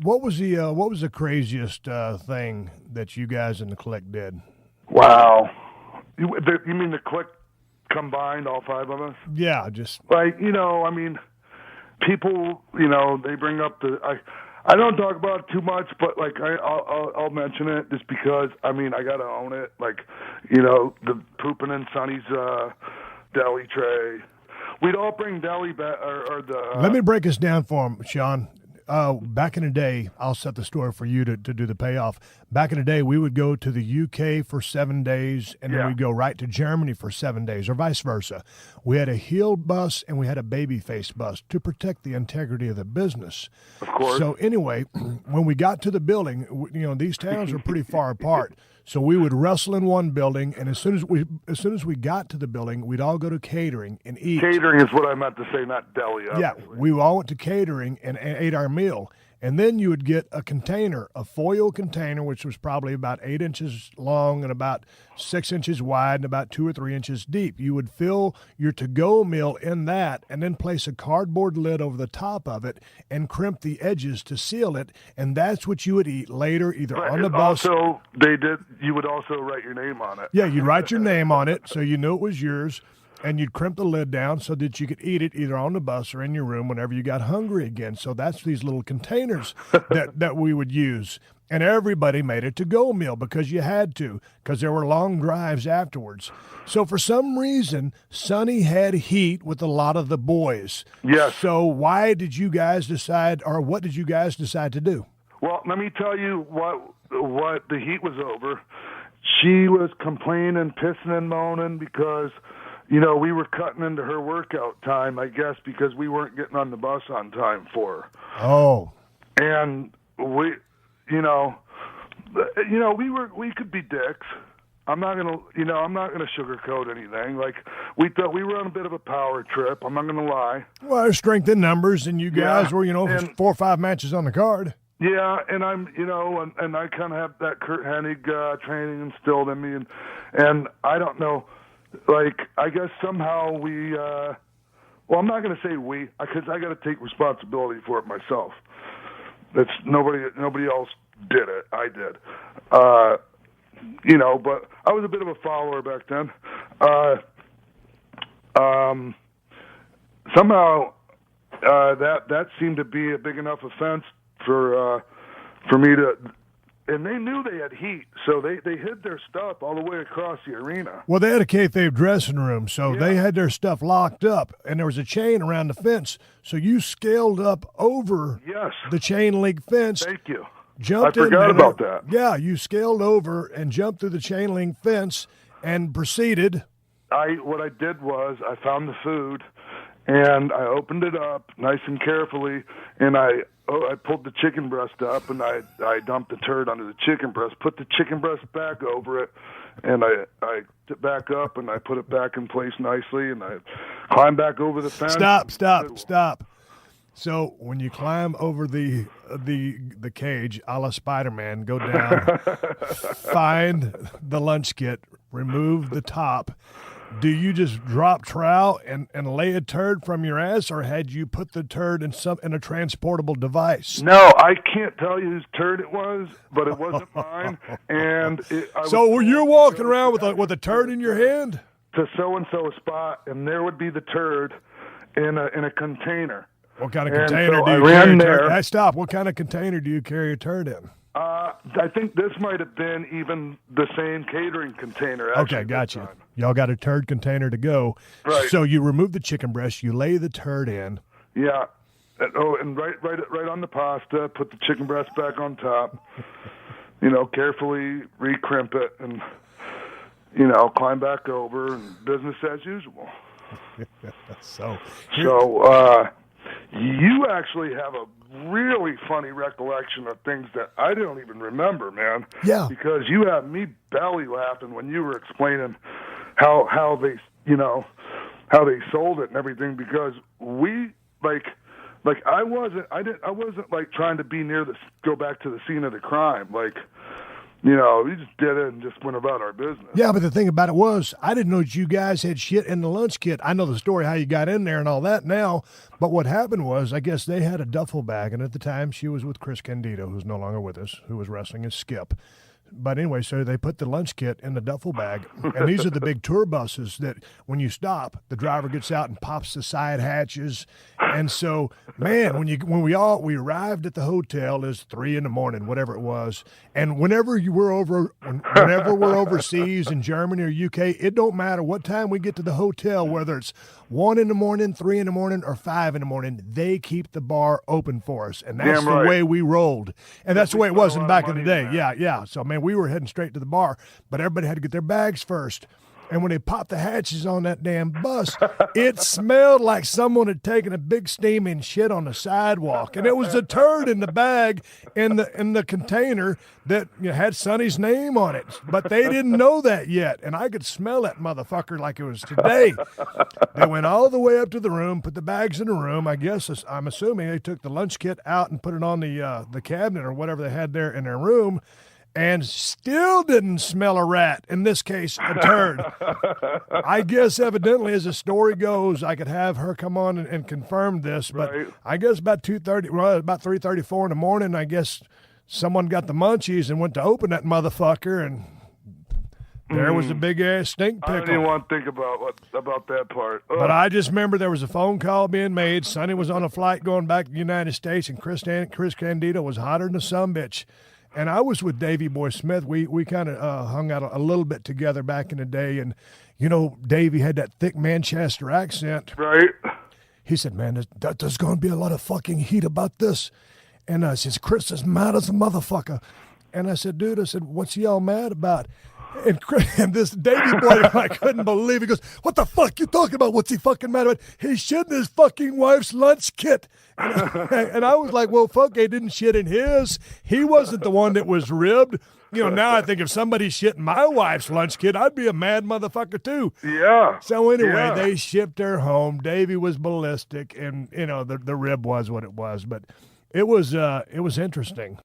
What was the craziest thing that you guys in the clique did? Wow. You mean the clique combined, all five of us? Yeah, just Like, I mean, people, they bring up I don't talk about it too much, but like I'll mention it just because I gotta own it. Like, the pooping in Sonny's deli tray. We'd all bring deli back or the. Let me break this down for him, Sean. Back in the day, I'll set the story for you to do the payoff. Back in the day, we would go to the UK for 7 days, and then we'd go right to Germany for 7 days, or vice versa. We had a heel bus and we had a baby face bus to protect the integrity of the business. Of course. So anyway, when we got to the building, these towns are pretty far apart. So we would wrestle in one building, and as soon as we got to the building, we'd all go to catering and eat. Catering is what I meant to say, not deli. Obviously. Yeah, we all went to catering and ate our meal. And then you would get a container, a foil container, which was probably about 8 inches long and about 6 inches wide and about 2 or 3 inches deep. You would fill your to-go meal in that and then place a cardboard lid over the top of it and crimp the edges to seal it. And that's what you would eat later, either on the bus. Also, you would also write your name on it. Yeah, you'd write your name on it so you knew it was yours. And you'd crimp the lid down so that you could eat it either on the bus or in your room whenever you got hungry again. So that's these little containers that we would use. And everybody made a to-go meal because you had to, because there were long drives afterwards. So for some reason, Sonny had heat with a lot of the boys. Yes. So why did you guys decide, or what did you guys decide to do? Well, let me tell you what the heat was over. She was complaining, pissing and moaning because – we were cutting into her workout time, I guess, because we weren't getting on the bus on time for her. Oh. And we could be dicks. I'm not gonna sugarcoat anything. Like, we thought we were on a bit of a power trip. I'm not gonna lie. Well, there's strength in numbers, and you guys were, and 4 or 5 matches on the card. Yeah, and I'm, and I kind of have that Kurt Hennig training instilled in me, and I don't know. Like, I guess somehow we, I'm not going to say we, because I got to take responsibility for it myself. That's nobody else did it. I did. But I was a bit of a follower back then. Somehow that seemed to be a big enough offense for me to. And they knew they had heat, so they hid their stuff all the way across the arena. Well, they had a kayfabe dressing room, so they had their stuff locked up, and there was a chain around the fence. So you scaled up over the chain link fence. Thank you. Jumped I forgot about that. Yeah, you scaled over and jumped through the chain link fence and proceeded. What I did was I found the food, and I opened it up nice and carefully, and I pulled the chicken breast up, and I dumped the turd under the chicken breast, put the chicken breast back over it, and I took it back up, and I put it back in place nicely, and I climbed back over the fence. Stop. So when you climb over the cage, a la Spider-Man, go down, find the lunch kit, remove the top. Do you just drop trowel and lay a turd from your ass, or had you put the turd in a transportable device? No, I can't tell you whose turd it was, but it wasn't mine. And so were you walking around with a turd in your hand? To so-and-so spot, and there would be the turd in a container. What kind of container do you carry? Stop. What kind of container do you carry a turd in? I think this might have been even the same catering container. Okay, gotcha. Y'all got a turd container to go. Right. So you remove the chicken breast, you lay the turd in. Yeah. And right on the pasta, put the chicken breast back on top. Carefully recrimp it and, climb back over, and business as usual. So you actually have a really funny recollection of things that I don't even remember, man. Yeah. Because you had me belly laughing when you were explaining how they sold it and everything, because we I wasn't like trying to be go back to the scene of the crime. Like, You know, we just did it and just went about our business. Yeah, but the thing about it was, I didn't know that you guys had shit in the lunch kit. I know the story how you got in there and all that now, but what happened was, I guess they had a duffel bag, and at the time she was with Chris Candido, who's no longer with us, who was wrestling as Skip. But anyway, so they put the lunch kit in the duffel bag, and these are the big tour buses that when you stop, the driver gets out and pops the side hatches. And so, man, when we arrived at the hotel, is 3 a.m, whatever it was, and whenever we're overseas in Germany or UK, it don't matter what time we get to the hotel, whether it's 1 a.m, 3 a.m, or 5 a.m, they keep the bar open for us, and that's the way we rolled, and that's the way it was back in the day. Yeah. So, man, we were heading straight to the bar, but everybody had to get their bags first. And when they popped the hatches on that damn bus, it smelled like someone had taken a big steaming shit on the sidewalk. And it was a turd in the bag in the container that had Sonny's name on it. But they didn't know that yet. And I could smell that motherfucker like it was today. They went all the way up to the room, put the bags in the room. I'm assuming they took the lunch kit out and put it on the cabinet or whatever they had there in their room. And still didn't smell a rat, in this case, a turd. I guess evidently, as the story goes, I could have her come on and confirm this, but right. I guess about 3:30, 4 in the morning, I guess someone got the munchies and went to open that motherfucker, and there was a big-ass stink pickle. I didn't want to think about that part. Ugh. But I just remember there was a phone call being made. Sonny was on a flight going back to the United States, and Chris Candido was hotter than a sumbitch. And I was with Davey Boy Smith. We kind of hung out a little bit together back in the day. And, Davey had that thick Manchester accent. Right. He said, man, there's going to be a lot of fucking heat about this. And I says, Chris is mad as a motherfucker. And I said, dude, what's he all mad about? And this Davey boy, I couldn't believe it. He goes, what the fuck you talking about? What's he fucking mad about? He's shitting his fucking wife's lunch kit. And I was like, well, fuck, he didn't shit in his. He wasn't the one that was ribbed. Now I think if somebody shit in my wife's lunch kit, I'd be a mad motherfucker too. Yeah. So anyway, they shipped her home. Davey was ballistic, and the rib was what it was. But it was interesting.